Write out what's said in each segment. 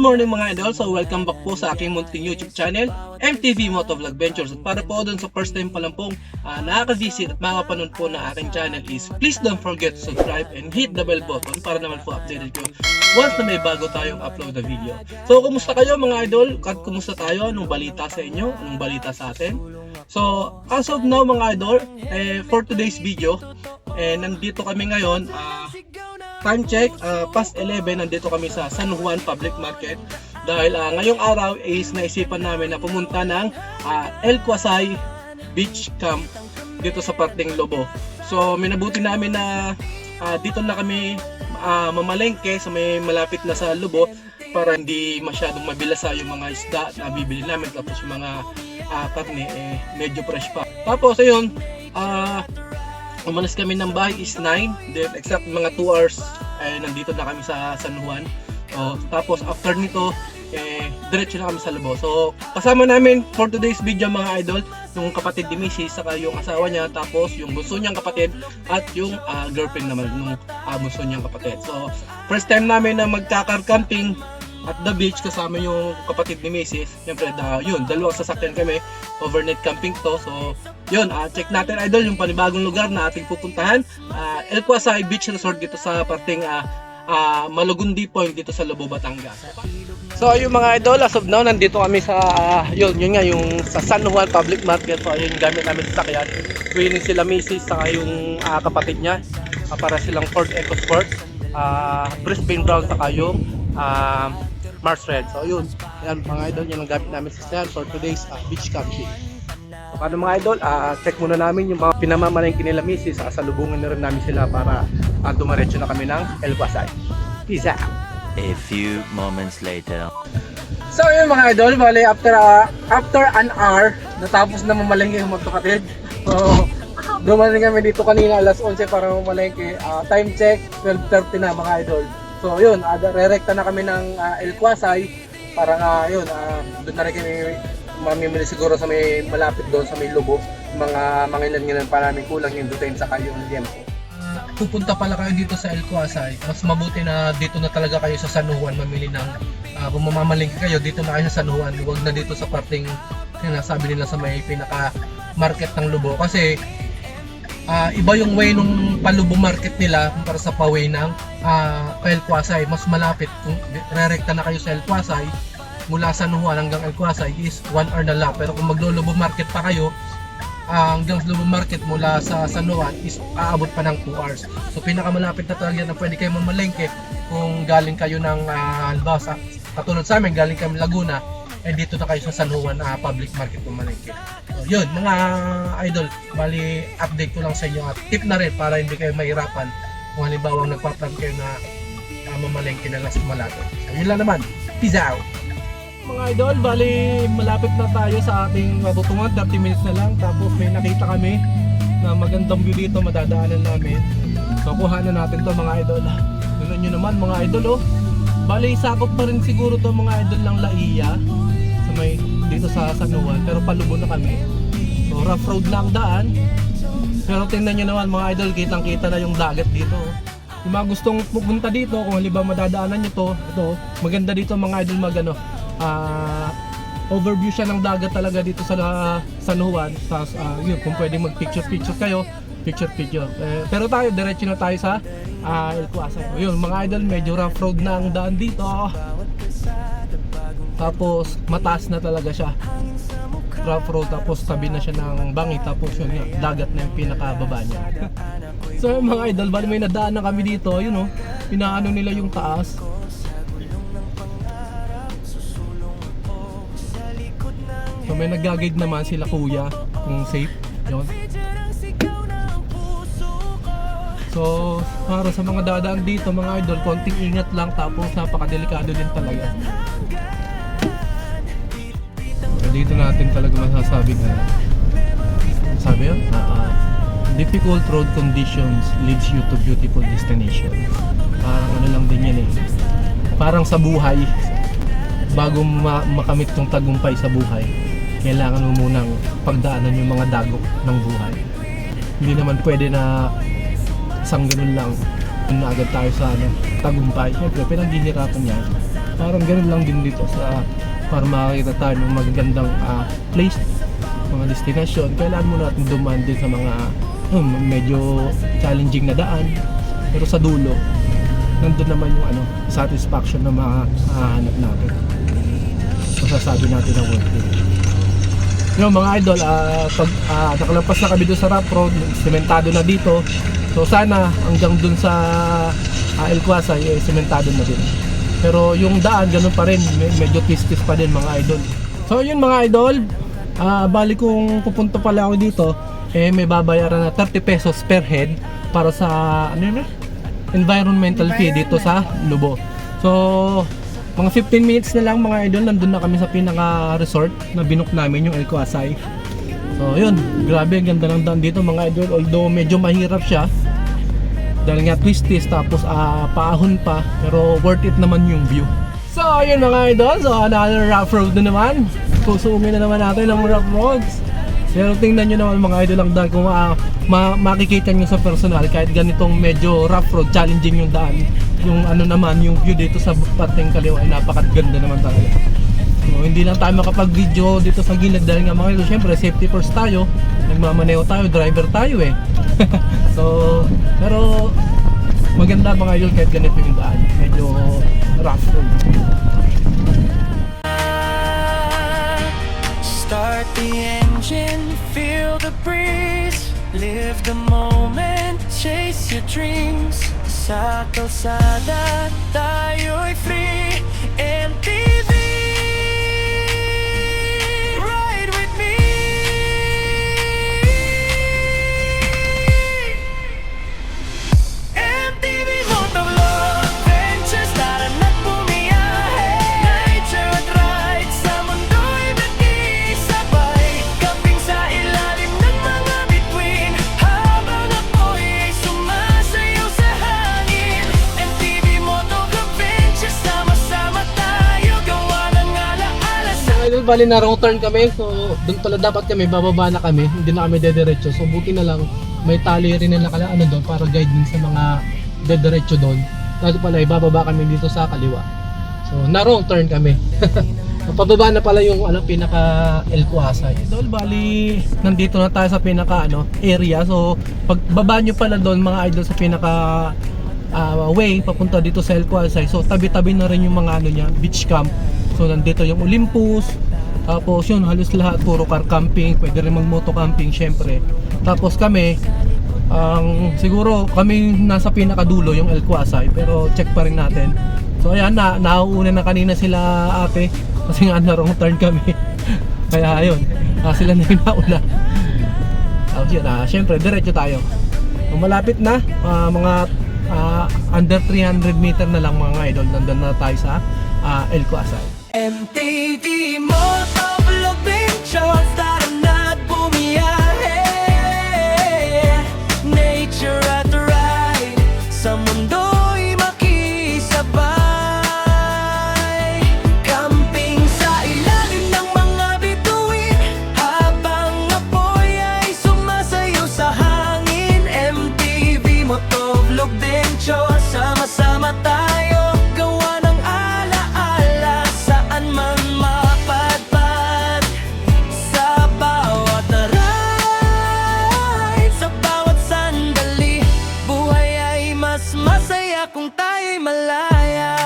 Good morning mga idol, so welcome back po sa aking munting YouTube channel, MTV Motovlog Ventures. At para po dun sa first time pa lang pong nakaka-visit at makapanood po na aking channel is please don't forget to subscribe and hit the bell button para naman po updated ko once na may bago tayong upload na video. So kumusta kayo mga idol? Kumusta tayo? Anong balita sa inyo? Anong balita sa atin? So as of now mga idol, for today's video, nandito kami ngayon, time check, past 11, nandito kami sa San Juan Public Market dahil ngayong araw is naisipan namin na pumunta ng El Quasay Beach Camp dito sa parting Lobo. So minabuti namin na dito na kami mamalengke sa may malapit na sa Lobo para hindi masyadong mabilasa yung mga isda na bibili namin, tapos yung mga karne medyo fresh pa. Tapos ayun, umalis kami ng bahay is 9, then exact mga 2 hours nandito na kami sa San Juan. Tapos after nito diretso na kami sa Lobo. So kasama namin for today's video mga idol yung kapatid ni Mrs. saka yung asawa niya, tapos yung bunso niyang kapatid at yung girlfriend naman nung bunso niyang kapatid. So first time namin na magka-car camping at the beach kasama yung kapatid ni Mrs. Siyempre yun, dalawang sasakyan kami, overnight camping to. So yun, check natin idol yung panibagong lugar na ating pupuntahan, El Quasay Beach Resort dito sa parting Malagundi Point dito sa Lobo, Batangas. So yung mga idol, as of now nandito kami sa yun nga yung sa San Juan Public Market. So ayun, gamit namin sa sakyan, training sila Mrs. saka yung kapatid niya, para silang Ford EcoSport, Brisbane Brown saka yung Mars Red. So yun, yan mga idol, yung gamit namin sa sakyan for today's beach camping. So paano mga idol, check muna namin yung mga pinamamalengke nila Mrs. Salubungin na rin namin sila para dumaretso na kami ng El Quasay. Peace out! A few moments later. So yun mga idol, bali after an hour natapos na mamalengke yung magkapatid. So dumating kami dito kanina alas 11 para mamalengke. Time check 12:30 na mga idol. So yun, re-recta na kami ng El Quasay para yun, doon na rin kami mamimili siguro sa may malapit doon sa may Lobo. Mga ilan pa namin kulang yung dutain sa kayong liempo. Pupunta pala kayo dito sa El Quasay, mas mabuti na dito na talaga kayo sa San Juan mamili ng kung mamamalingki kayo dito na kayo sa San Juan, huwag na dito sa parting sinasabi nila sa may pinaka market ng Lobo, kasi iba yung way nung Palubo market nila para sa paway ng El Quasay. Mas malapit kung re-recta na kayo sa El Quasay mula San Juan hanggang El Quasay is 1 hour na lang, pero kung maglo-Lobo market pa kayo hanggang Lobo Market mula sa San Juan is aabot pa ng 2 hours. So pinakamalapit na talaga na pwede kayo mamalengke kung galing kayo ng Albasa, katulad sa amin galing kami Laguna, dito na kayo sa San Juan Public Market mamalengke. So yun mga idol, bali update ko lang sa inyo at tip na rin para hindi kayo mahirapan kung halimbawa nagpa-plan kayo na mamalengke na lang sa malapit. So yun lang naman, peace out! Mga idol, bali malapit na tayo sa ating matutungan, 30 minutes na lang. Tapos may nakita kami na magandang view dito, madadaanan namin. So kuhanan natin to mga idol. Tignan nyo naman mga idol, bali sakop pa rin siguro to mga idol ng Laia sa may dito sa San Juan, pero Palubo na kami. So rough road na ang daan, pero tingnan nyo naman mga idol, kitang kita na yung dagat dito. Yung mga gustong pupunta dito, kung halimbawa madadaanan nyo to, ito maganda dito mga idol, overview siya ng dagat talaga dito sa San Juan. Tapos yun, kung pwedeng mag picture kayo, picture. Pero tayo, diretso na tayo sa El Quasay. Yun mga idol, medyo rough road na ang daan dito. Tapos mataas na talaga siya, rough road, tapos tabi na siya ng bangit, tapos yun, dagat na yung pinakababa niya. So mga idol, bali may nadaan na kami dito, yun pinaano nila yung taas. So may nag-guide naman sila kuya kung safe yun. So para sa mga dadaan dito mga idol, konting ingat lang, tapos napakadelikado din talaga. So, dito natin talaga masasabi na sabi yun, difficult road conditions leads you to beautiful destination. Parang ano lang din yan parang sa buhay, bago makamit yung tagumpay sa buhay, kailangan mo munang pagdaanan yung mga dagok ng buhay. Hindi naman pwede na isang ganun lang na agad tayo sa tagumpay. Siyempre pinaghihirapan yan. Parang ganun lang din dito sa para makakita tayo ng magagandang place, mga destination. Kailangan mo natin dumaan din sa mga medyo challenging na daan. Pero sa dulo, nandun naman yung satisfaction na mahahanap natin. Masasabi natin na worth it. Yung mga idol, pag nakalampas na kami doon sa rough road, sementado na dito. So sana hanggang doon sa El Quasay, sementado na din. Pero yung daan, ganun pa rin, medyo twist-twist pa din mga idol. So yun mga idol, bali kung pupunta pala ako dito, may babayaran na 30 pesos per head para sa environmental fee dito sa Lubo. So mga 15 minutes na lang mga idol, nandun na kami sa pinaka resort na binook namin, yung El Quasay. So yun, grabe, ganda ng daan dito mga idol, although medyo mahirap siya dahil nga twisties, tapos paahon pa, pero worth it naman yung view. So ayun mga idol, so another rough road na naman. Susuungin na naman natin ng rough roads. Pero tingnan nyo naman mga idol ang daan, kung makikita nyo sa personal, kahit ganitong medyo rough road, challenging yung daan, yung naman, yung view dito sa parteng kaliwa ay napakaganda naman talaga. So hindi lang tayo makapag-video dito sa gilid dahil nga mga idol, syempre safety first tayo, nagmamaneho tayo, driver tayo eh. So pero maganda mga idol kahit ganito yung daan, medyo rough road. Start the engine, feel the breeze, live the moment, chase your dreams. Sa kalsada tayo'y free, MTV, ride with me. MTV Motovlog Adventures, tara na't bumiyahe. Nature at ride, sa mundo'y magkisabay. Camping sa ilalim ng mga bituin, habang apoy ay sumasayaw sa hangin. MTV Motovlog Adventures, sama-sama tayo, gawa ng alaala sa Mga idol, bali na wrong turn kami, so doon pala dapat kami, bababa na kami, hindi na kami dediretso. So buti na lang may tali rin na doon para guide din sa mga dediretso doon. Lalo pala bababa kami dito sa kaliwa. So na wrong turn kami. Pababa na pala yung pinaka El Quasay. Idol, bali nandito na tayo sa pinaka area. So pagbaba nyo pala doon mga idol sa pinaka way papunta dito sa El Quasay. So tabi-tabi na rin yung mga niya, beach camp. So nandito yung Olympus. Tapos yun, halos lahat puro car camping, pwede rin mag-moto camping syempre. Tapos kami, siguro kami nasa pinakadulo yung El Quasay, pero check pa rin natin. So ayan, nauuna na kanina sila ate, kasi nga na wrong turn kami. Kaya ayun, sila na yung nauna. Tapos yun, syempre diretso tayo. Malapit na, mga under 300 meter na lang mga idol, nandun na tayo sa El Quasay. MTV Motovlog Adventures, tara na't bumiyahe. Nature at ride, sa mundo'y makisabay. Camping sa ilalim ng mga bituin, habang apoy ay sumasayaw sa hangin. MTV Motovlog Adventures, sama-sama tayo, gawa ng alaala, saan man mapadpad. Sa bawat ride, sa bawat sandali, buhay ay mas masaya kung tayo'y malaya.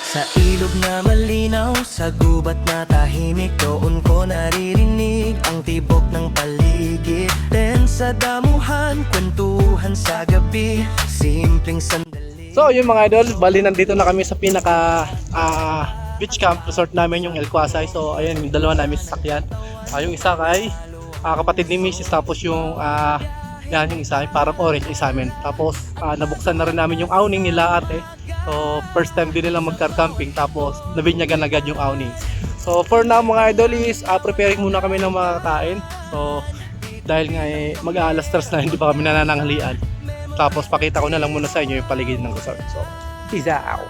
Sa ilog na malinaw, sa gubat na tahimik, doon ko naririnig ang tibok ng paligid. Then sa damuhan, kwentuhan sa gabi, simpleng sandali. So yun mga idol, bali nandito na kami sa pinaka beach camp resort namin, yung El Quasay. So ayan, yung dalawa namin sasakyan. Yung isa kay kapatid ni Mrs. Tapos yung yung isa ay parang orange isa amin. Tapos nabuksan na rin namin yung awning nila ate. So first time din nila mag-car camping, tapos nabinyagan agad yung awning. So for now mga idol is preparing muna kami ng mga kain. So dahil nga mag-aalas 3 na, hindi pa kami nanananghalian. Tapos pakita ko na lang muna sa inyo yung paligid ng resort. So peace out.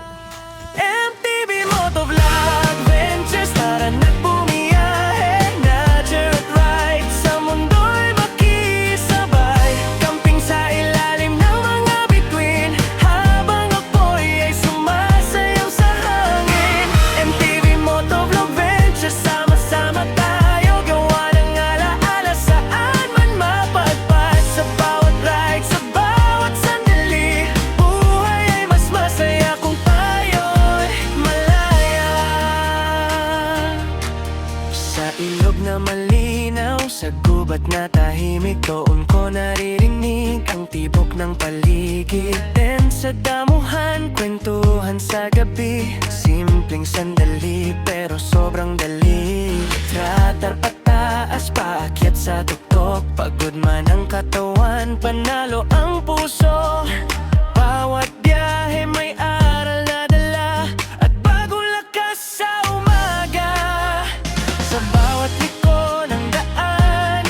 MTV Motovlog Adventures, tara na't bumiyahe. Nature at ride, sa mundo'y makisabay. Camping sa ilalim ng mga bituin, habang apoy ay sumasayaw tubig na malinaw sa gubat na tahimik. Doon ko naririnig ang tibok ng paligid. Then sa damuhan, kwentuhan sa gabi. Simpleng sandali pero sobrang dali. Tratar pataas, paakyat sa tuktok. Pagod man ang katawan, panalo ang puso. Bawat biyahe may aral na dala at bagong lakas sa umaga. Sa bawat liko ng daan,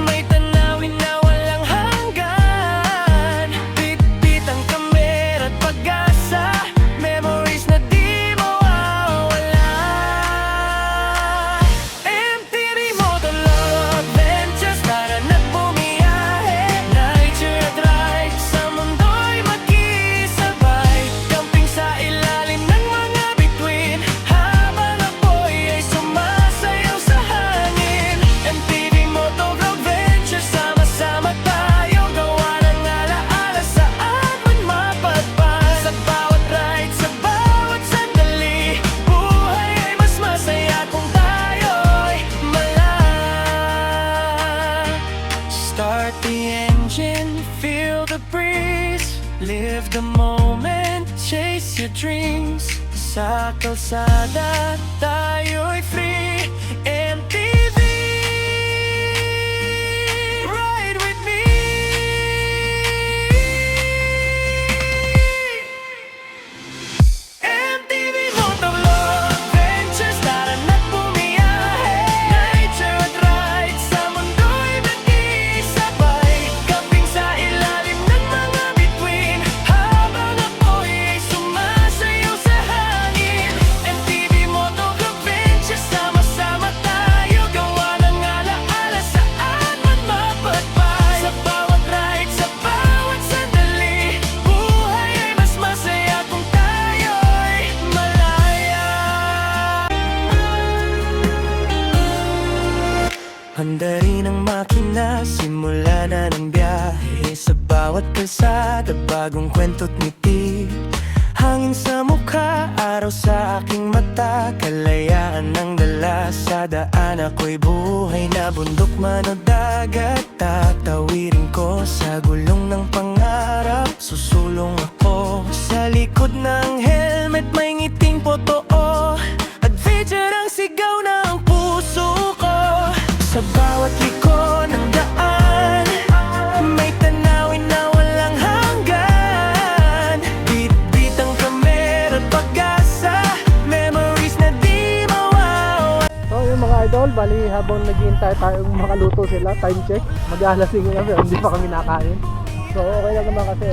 may tanawin na walang hanggan. Bit-bit ang kamera at pag-asa, memories na di mawawala. MTV Motovlog Adventures, tara na't bumiyahe. Nature at ride, sa mundo'y makisabay. Camping sa ilalim ng mga bituin, habang apoy ay sumasayaw sa hangin. MTV Motovlog Adventures, sama-sama tayo. Gawa ng alaala saan man mapadpad. Sa bawat ride, sa bawat sandali, buhay ay mas masaya kung tayo'y malaya. Start the engine, feel the breeze. Live the moment, chase your dreams. Sa kalsada, tayo'y free. MTV, ride with me. MTV Motovlog Adventures, tara na't bumiyahe. Nature at ride, sa mundo'y makisabay. Camping sa ilalim ng mga bituin, habang apoy ay sumasayaw sa hangin. MTV Motovlog Adventures, sama-sama tayo. Gawa ng alaala saan man mapadpad. Sa bawat ride, sa bawat sandali, buhay ay mas masaya kung tayo'y malaya. Handa rin ang makina, simula na ng biyahe. Sa bawat kalsada, bagong kwento't ngiti. Hangin sa mukha, araw sa aking mata. Kalayaan ang dala sa daan, ako'y buhay na bundok man o dagat. Tatawirin ko sa gulong ng pangarap. Susulong ako sa likod ng helmet, may ngiting potoo. Adventure ang sigaw ng puso ko. Sa bawat liko ng daan, may tanawin na walang hanggan. Bit-bit ang kamera at pag-asa, memories na di mawawala. So yung mga idol, bali habang naghihintay tayong makaluto sila, time check, mag-alasing kami, hindi pa kami nakain. So okay lang naman kasi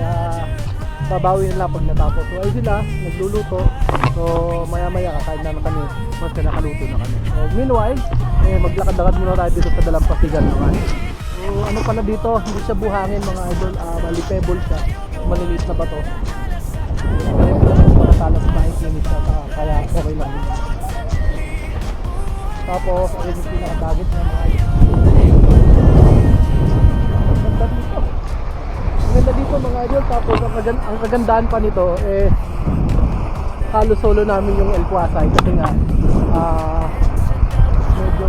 babawi nila pag natapos. So ay sila, nagluluto. So maya maya kakain na kami, once na nakaluto na kami. So meanwhile, maglakad-lakad muna tayo dito sa Dalampasigan naman. So ano pa na dito, hindi siya buhangin mga idol, bali pebble siya, maliliit na bato. Mga talas maiklinis siya, kaya okay lang yun. Tapos, ayun yung pinakadagit na mga idol. Ang ganda dito. Ang ganda dito mga idol. Tapos ang kagandahan pa nito, halos solo namin yung El Quasay. Kasi nga, medyo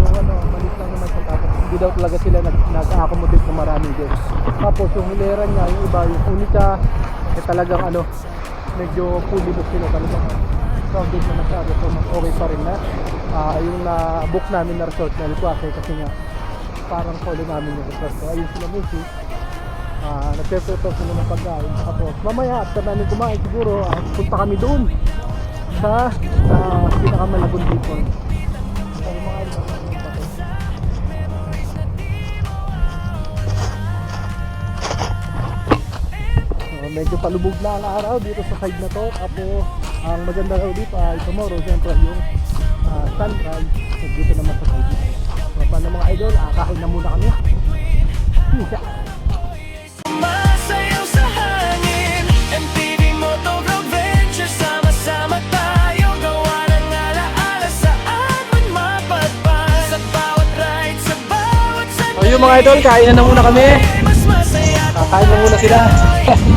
malit lang naman siya. Tapos hindi daw talaga sila nag-accommodate na marami din. Tapos yung hilera niya, yung iba, yung unita, talagang medyo fully book sila talaga. Crowded na masyado, so okay pa rin na. Yung na-book namin na resort na El Quasay kasi nga parang solo namin yung resort. So ayun sila music. Nagpe-prepare sila ng pagkain. Tapos mamaya after namin kumain siguro punta kami doon sa pinakamalabon dito. So mga medyo palubog na ang araw dito sa side na to. Tapos ang maganda raw dito ay tomorrow siyempre yung sunrise dito naman sa side. So paano mga idol, kain na muna kami. Masayaw sa hangin, MTV Motovlog Adventures, sama-sama tayo. Gawa ng alaala saan man mapadpad. Sa bawat ride, sa bawat sandali, So yung mga idol, kain na muna kami. mas masaya kung Kain na muna sila.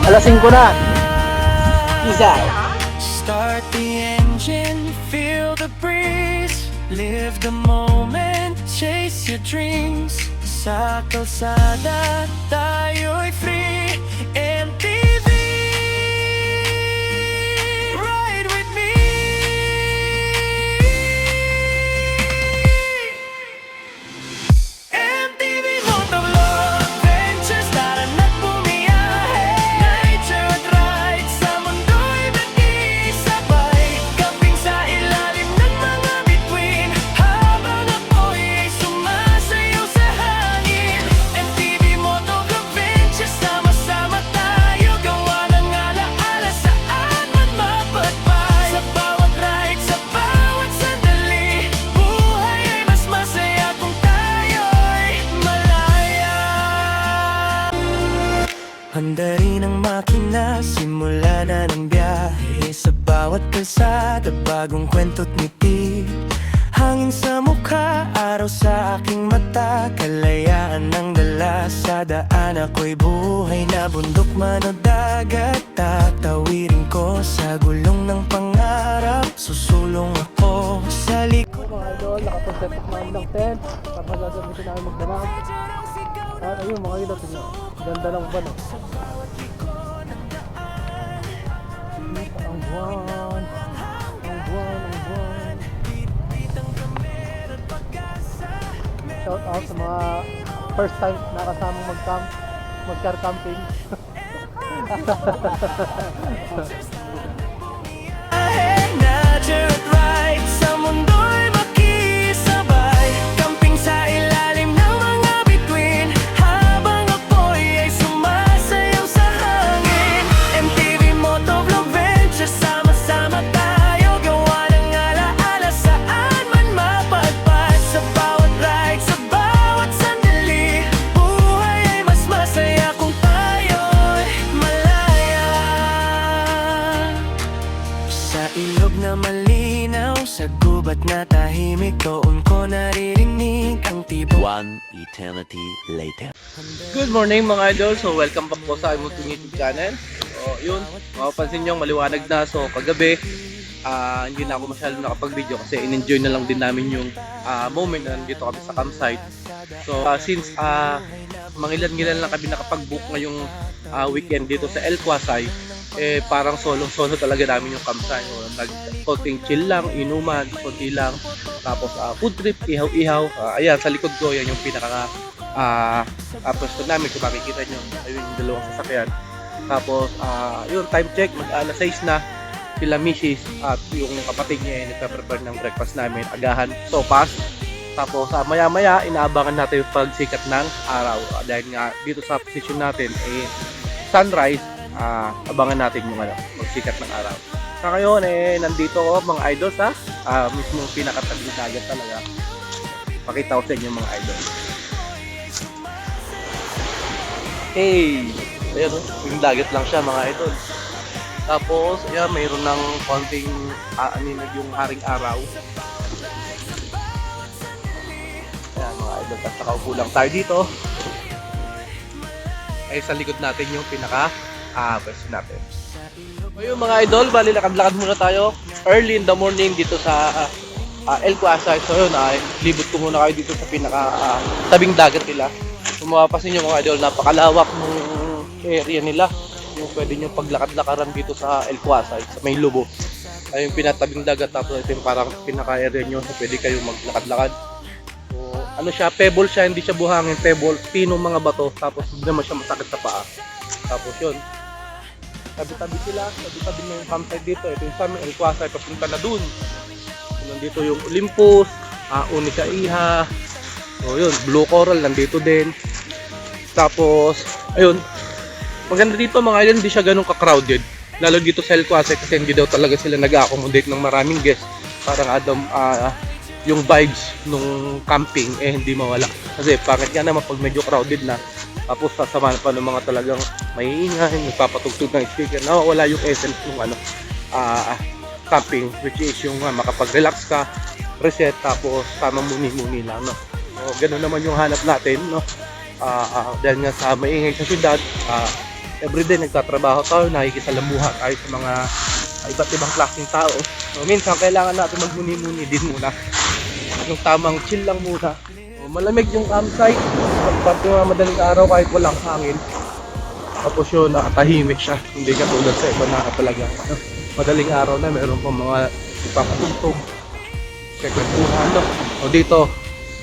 Alas 5 na. Isa. Start the engine, feel the breeze. Live the moment, chase your dreams. Sa kalsada tayo'y free. MTV, ride with me. MTV Motovlog Adventures, tara na't bumiyahe. Nature at ride, sa mundo'y mag-isabay. Camping sa ilalim ng mga bituin, habang apoy ay sumasayaw sa hangin. MTV Motovlog Adventures, sama-sama tayo. Gawa ng alaala saan man mapadpay. Sa bawat ride, sa bawat sandali, buhay ay mas masaya kung tayo'y malaya. Handa rin ang makina, simula na ng biyahe. Sa bawat kalsada, bagong kwento't ngiti. Hangin sa mukha, araw sa aking mata. Kalayaan ng dala sa daan, ako'y buhay na bundok man o dagat. Tatawirin ko sa gulong ng pangarap. Susulong ako sa likod. Mga idol, nakapag-set up namin ng tent. Tapos gagamitin namin magdanag. At ayun mga idol, tingnan. Ganda ng van. Ang buwan. Ang buwan, ang buwan. Shout out sa mga first time nakasamang mag-car camping. Nature at ride, sa mundo'y makisabay. Camping sa ilalim ng mga bituin, habang apoy ay sumasayaw sa hangin. MTV Motovlog Adventures, sama-sama tayo. Gawa ng alaala saan man mapadpad. Sa bawat ride, sa bawat sandali, buhay ay mas masaya kung tayo'y malaya. Sa ilog na malinaw, sa gubat na tahimik, doon ko naririnig ang tibok. One eternity later. Good morning mga idol. So welcome back po sa aking YouTube channel. So yun, mapapansin nyo maliwanag na. So kagabi, hindi na ako masyadong nakapag-video kasi in-enjoy na lang din namin yung moment na nandito kami sa campsite. So since mangilan-ngilan lang kami nakapag-book ngayong weekend dito sa El Quasay, eh parang solo talaga namin yung campsite. Konting chill lang, inuman, konti lang. Tapos food trip, ihaw-ihaw. Ayan, sa likod ko, yan yung pinaka pwesto namin. Kung makikita nyo, ayun yung dalawang sasakyan. Tapos, yun, time check, mag-alas 6 na. Sila misis at yung kapatid niya ay nagpa-prepare ng breakfast namin. Agahan, sopas. Tapos, maya-maya, inaabangan natin yung pagsikat ng araw. Dahil nga, dito sa position natin, sunrise, abangan natin yung magsikat ng araw. Sa ngayon, nandito ako mga idol sa mismong pinakataging dagat talaga. Pakita ko sa inyo mga idol. Hey! Ayan, yung dagat lang siya mga idol. Tapos, ayan, mayroon ng konting yung haring araw. Ayan mga idol, tapos nakaupo lang tayo dito. Ay sa likod natin yung pinaka pwesto natin. So yung mga idol, bali lakad-lakad muna tayo early in the morning dito sa El Quasay. So yun, libot ko muna kayo dito sa pinaka tabing dagat nila. Kung mapapansin nyo mga idol, napakalawak ng area nila. Yung pwede nyo paglakad-lakaran dito sa El Quasay, sa may lubo. Ay yung pinatabing dagat, tapos ito yung parang pinaka-area nyo na pwede kayong maglakad-lakad. So ano siya, pebble siya, hindi siya buhangin, pebble, pinong mga bato, tapos hindi naman siya masakit sa paa. Tapos yun, tabi-tabi sila, tabi-tabi na yung campsite dito. Ito yung sa amin, El Quasay, papunta na dun. Nandito yung Olympus, Unica Iha, so yun, Blue Coral, nandito din. Tapos, ayun, maganda dito mga idol, hindi siya ganun ka-crowded. Lalo dito sa El Quasay kasi hindi daw talaga sila nag-accommodate ng maraming guests. Parang yung vibes nung camping hindi mawala. Kasi pangit nga naman pag medyo crowded na. Tapos sasamahan pa ng mga talagang maiingay, nagpapatugtog ng speaker, nawawala yung essence ng camping, which is yung makapag-relax ka, reset, tapos tamang muni-muni lang, no? So, ganun naman yung hanap natin, no? Dahil nga sa maingay sa syudad, everyday nagtatrabaho tayo, nakikisalamuha tayo sa mga iba't ibang klaseng tao. So minsan kailangan natin magmuni-muni din muna. Yung tamang chill lang muna. Malamig yung campsite. Pag madaling araw kahit walang hangin. Tapos yun, nakatahimik siya. Hindi ka tulad sa iba na talaga. Madaling araw na, meron pa mga ipapatugtog. Kwentuhan, no? O dito,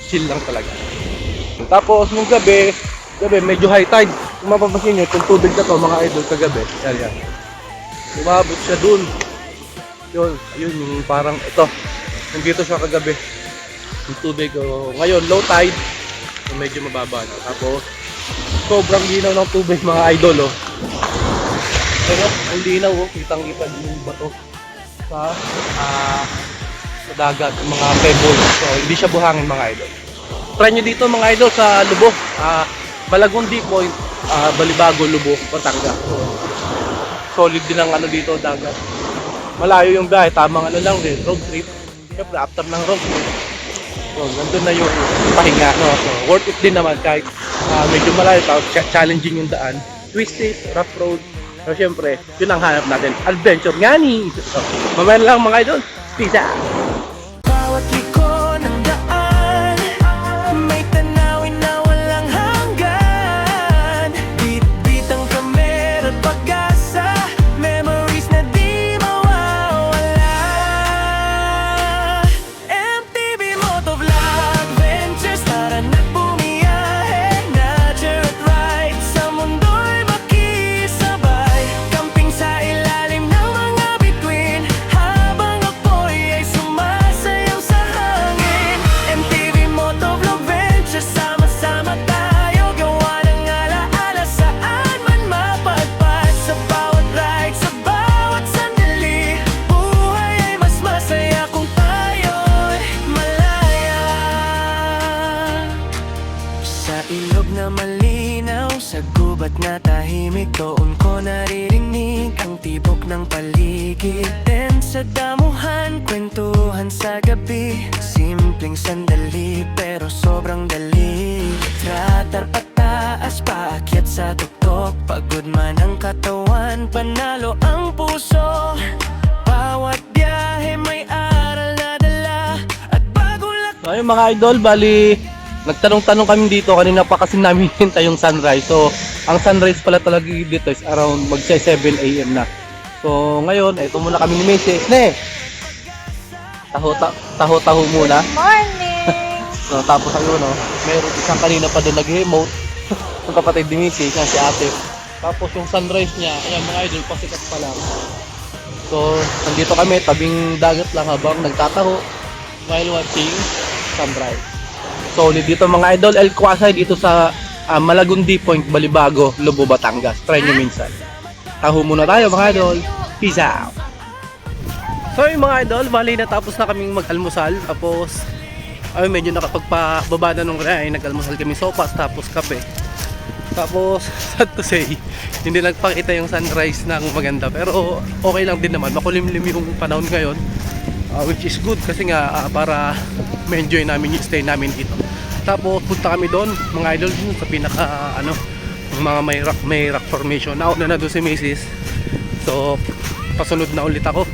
chill lang talaga. Tapos nung gabi medyo high tide. Kung mapapansin nyo, itong tubig na to mga idol kagabi. Yan. Umabot siya dun. Yun, yung parang ito. Nandito siya kagabi. Yung tubig, ngayon low tide. So, medyo mababa na. Tapos, sobrang linaw ng tubig mga idol, oh. Pero, ang linaw, oh. Kitang-kita yung bato sa dagat, yung mga pebbles. So, hindi siya buhangin mga idol. Try nyo dito mga idol sa Lubok. Malagundi Point, Balibago, Lubok, Batangas. So, solid din ang ano dito, dagat. Malayo yung biyahe, tamang ano lang din, road trip. Siyempre, after ng road trip, so, nandun na yung pahinga. No? So, worth it din naman kahit medyo malayo, challenging yung daan. Twisted, rough road. So, siyempre, yun ang hanap natin. Adventure nga ni! So, mamaya na lang mga idol. Peace out! Bawat liko ng daan, may tanawin na walang hanggan. Bit-bit ang kamera at pag-asa, memories na di mawawala. MTV Motovlog Ventures, tara na't bumiyahe. Nature at ride, sa mundo'y makisabay. Camping sa ilalim ng mga bituin, habang apoy ay sumasayaw sa hangin. MTV Motovlog Ventures, sama-sama tayo. Gawa ng alaala saan man mapadpad. Sa bawat ride, sa bawat sandali, buhay ay mas masaya kung tayo'y malaya. Sa ilog na malinaw, sa gubat na tahimik, doon ko naririnig ang tibok ng paligid. Then sa damuhan, kwentuhan sa gabi, simpleng sandali pero sobrang dali. Tratar pataas, paakyat sa tuktok, pagod man ang katawan, panalo ang puso. Bawat biyahe may aral na dala, at bagong So ayun mga idol, bali nagtanong-tanong kami dito kanina pa kasi namin hintay yung sunrise. So ang sunrise pala talaga dito is around magsa 7 AM na. So ngayon, ito muna kami ni Mrs. Taho-taho muna. Morning! So tapos ayun, no, meron isang kanina pa doon nag-emote. Yung kapatid ni Mrs. yan si ate. Tapos yung sunrise niya, ayan mga idol, pasikat pa lang. So nandito kami, tabing dagat lang habang nagtataho while watching sunrise. Solid dito mga idol, El Quasay dito sa Malagundi Point, Balibago, Lobo, Batangas. Try nyo minsan. Taho muna tayo mga idol. Peace out! So yung mga idol, bali natapos na kaming mag-almusal. Tapos, ay medyo nakapagpababa na nung kaya, nag-almusal kami sopas, tapos kape. Tapos, sad to say, hindi nagpakita yung sunrise ng maganda. Pero okay lang din naman, makulimlim yung panahon ngayon. Which is good kasi nga para ma-enjoy namin yung stay namin dito. Tapos punta kami doon mga idol dun sa pinaka mga may rock formation. Nauna na doon si Mrs. So pasunod na ulit ako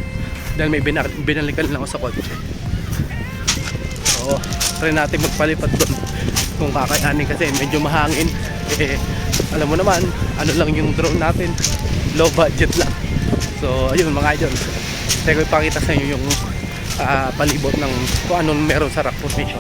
dahil may binalikan lang ako sa kotse. So try natin magpalipad doon kung kakayanin kasi medyo mahangin. Alam mo naman, ano lang yung drone natin, low budget lang. So ayun mga idol, tayo ko ipakita sa inyo yung palibot ng kung anong meron sa rock formation.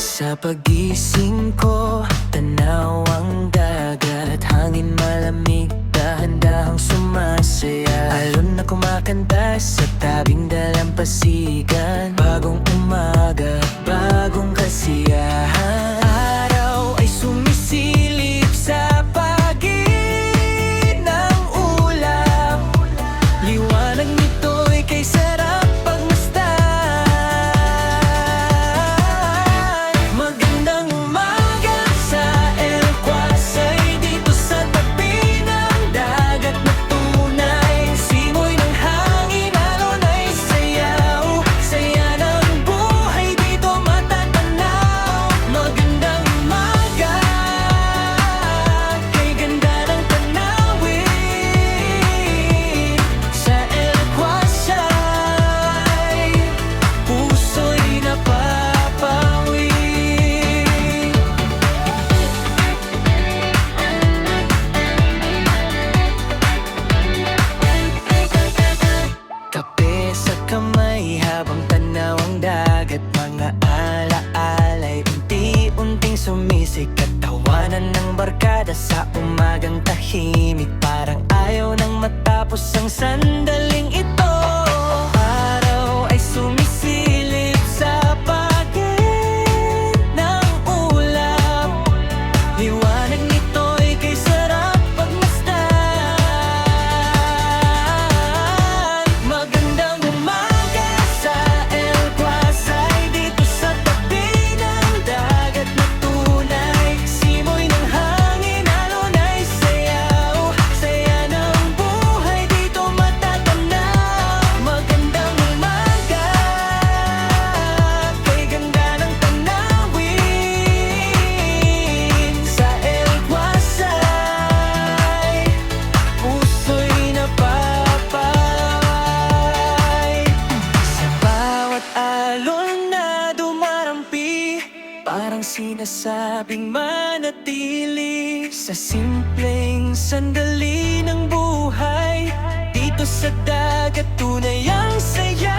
Sa pagising ko, tanaw ang dagat, hangin malamig, dahan-dahang sumasaya. Alon na kumakanta sa tabing dalampasigan. Bagong umaga, bagong kasiyahan. Araw ay sumisilip sa pagitan ng ulap. Liwanag nito'y kay sarap pagmasdan. Magandang umaga sa El Quasay, dito sa tabi ng dagat na tunay. Simoy ng hangin, alon ay sayaw. Saya ng buhay dito matatanaw. sumisikat, tawanan ng barkada sa umagang tahimik. Parang ayaw nang matapos ang sandaling ito. Araw ay sumisilip sa pagitan ng ulap. Liwanag nito'y kay sarap pagmasdan. Magandang umaga sa El Pasay, dito sa tabi ng dagat na tunay. Simoy ng hangin, alon ay sayaw. Saya ng buhay, dito matatanaw. Magandang umaga, kay ganda ng tanawin. Sa El Pasay, puso'y napapaway. Sa bawat alon na dumarampi, parang sinasabing manatili sa simpleng sandali ng buhay. Dito sa dagat tunay ang saya.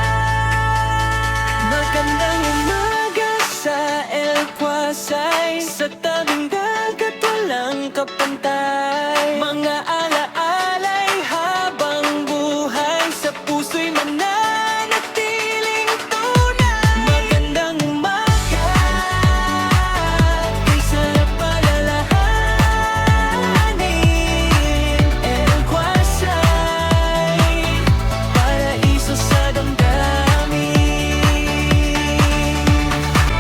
Magandang umaga sa El Pasay, sa tabing dagat walang kapantay. Mga alaalay habang buhay, sa puso'y mananatiling tunay. Magandang umaga, kay sarap alalahanin. El Pasay, paraiso sa damdamin.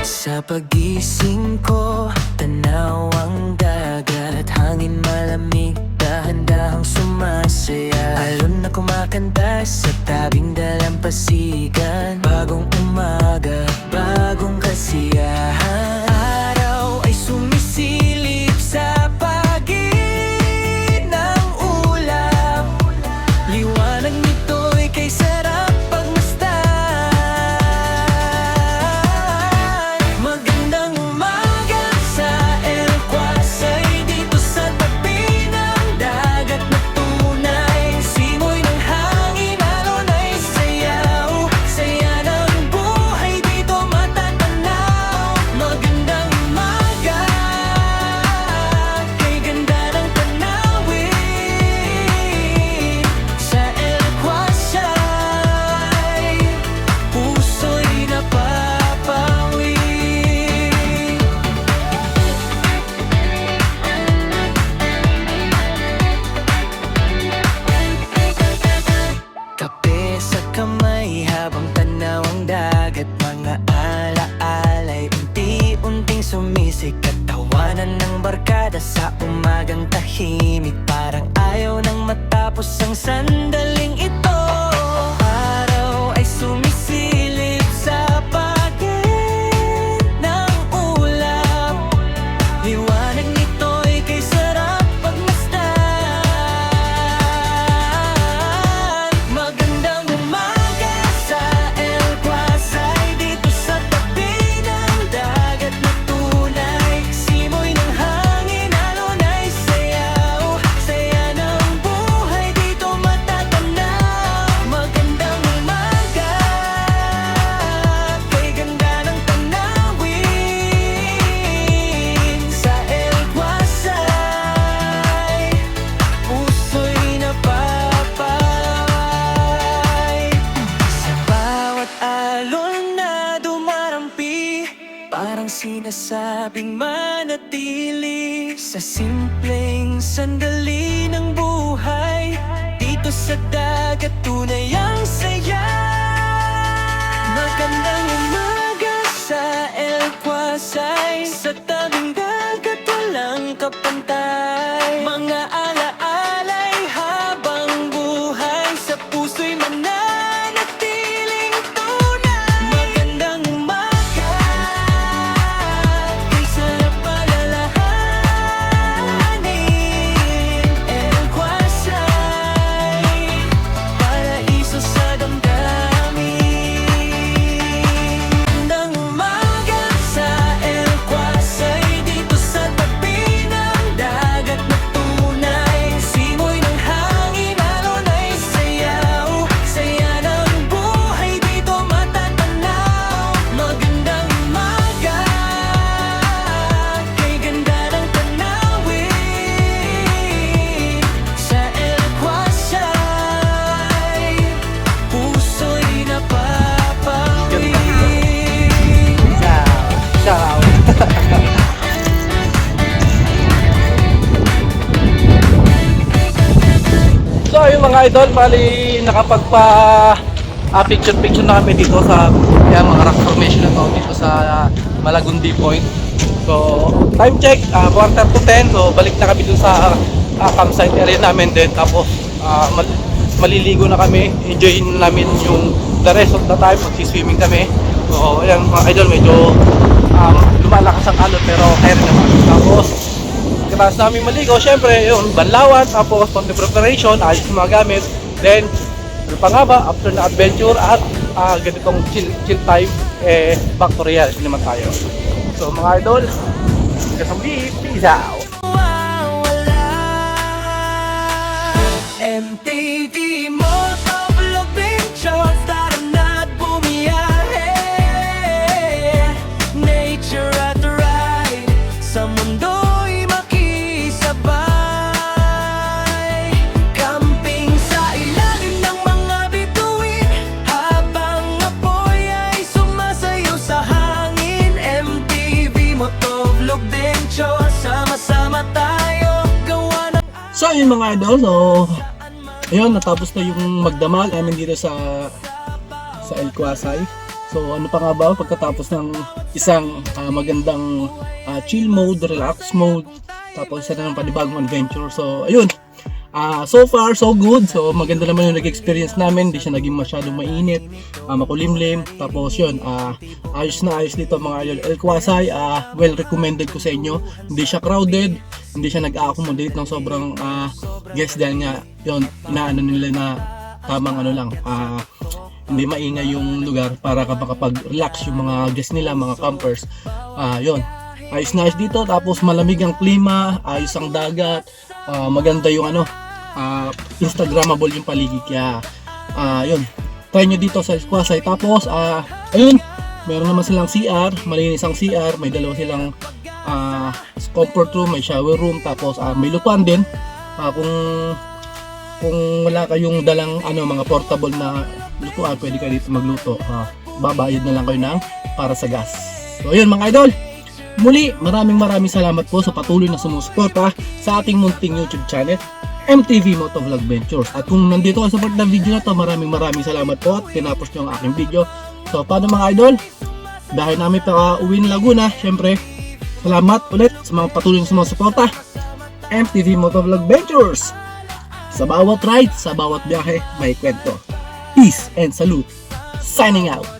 Sa pagising ko, tanaw ang dagat, hangin malamig, dahan-dahang sumasaya. Alon na kumakanta sa tabing dalampasigan. Bagong umaga, bagong kasiyahan. Araw ay sumisilip sa pagitan ng ulap. Liwanag nito'y kay sarap pagmasdan. Magandang umaga sa El Pasay, dito sa tabi ng dagat na tunay. Simoy ng hangin, alon ay sayaw. Saya ng buhay, dito matatanaw. Magandang umaga, kay ganda ng tanawin. Sa El Pasay, puso'y napapawi. Kape sa kamay habang tanaw ang dagat. Mga alaalay unti-unting sumisikat, tawanan ng barkada sa umagang tahimik. Parang ayaw nang matapos ang sandaling ito. Araw ay sumisilip sa pagitan ng ulap. Liwanag nito'y kay sarap pagmasdan. Magandang umaga sa El Pasay, dito sa tabi ng dagat na tunay. Simoy ng hangin, alon ay sayaw. Saya ng buhay, dito matatanaw. Magandang umaga, kay ganda ng tanawin. Sa El Pasay, puso'y napapaway. Sa bawat alon na dumarampi, parang sinasabing manatili sa simpleng sandali ng buhay. Dito sa dagat tunay ang saya. Magandang umaga sa El Pasay, sa tabing dagat walang kapantay. Mga alaalay habang buhay, sa puso'y mananatiling tunay. Magandang umaga, kay sarap alalahanin. El Pasay, paraiso sa damdamin. Magandang umaga sa El Pasay, mga idol, bali nakapagpa picture na kami dito sa mga rock formation na to dito sa Malagundi Point. So time check, 9:45. So balik na kami dun sa campsite area namin din. Tapos maliligo na kami, enjoy namin yung the rest of the time, magsiswimming kami. So ayan mga idol, medyo lumalakas ang alon pero kaya rin naman. Tapos pagkatapos namin maligo, syempre yun, banlawan, tapos konti preparation, ayos yung mga gamit. Then ano pa nga ba, after na adventure at ganitong chill time, back to reality naman tayo. So mga idol, kasambit, peace out! MTV Motovlog Pictures, tara na't bumiyahe. Nature at ride, sa mundo'y makisabay. Camping sa ilalim ng mga bituin, habang apoy ay sumasayaw sa hangin. MTV Motovlog Pictures, sama-sama tayo gawa ng So yun mga idol, so ayun, natapos na yung magdamag namin dito sa El Quasay. So ano pa nga ba pagkatapos ng isang magandang chill mode, relax mode, tapos isa na ng panibagong adventure. So ayun, so far so good. So maganda naman yung nag-experience namin, hindi siya naging masyadong mainit, makulimlim. Tapos yun, ayos na ayos dito mga idol. El Quasay, well recommended ko sa inyo. Hindi siya crowded, hindi siya nag-accommodate ng sobrang guest dahil nga yun, inaano nila na tamang ano lang, hindi maingay yung lugar para makapag-relax yung mga guest nila, mga campers. Yun, ayos na ayos dito. Tapos malamig ang klima, ayos ang dagat, maganda yung ano, instagrammable yung paligid. Kaya yun, try nyo dito sa Quasay. Tapos ayun, meron naman silang CR, malinis ang CR, may dalawa silang comfort room, may shower room, tapos may lutuan din. Kung wala kayong dalang mga portable na lutuan, pwede kayo dito magluto. Babayad na lang kayo ng para sa gas. So ayun mga idol, muli maraming salamat po sa patuloy na sumusuporta sa ating munting YouTube channel, MTV Motovlog Ventures. At kung nandito kayo sa part ng video na to, maraming salamat po at tinapos nyo ang aking video. So paano mga idol, dahil namin pa uwi ng Laguna, syempre salamat ulit sa mga patuloy na sumusuporta, MTV Motovlog Ventures. Sa bawat ride, sa bawat biyahe, may kwento. Peace and salute. Signing out.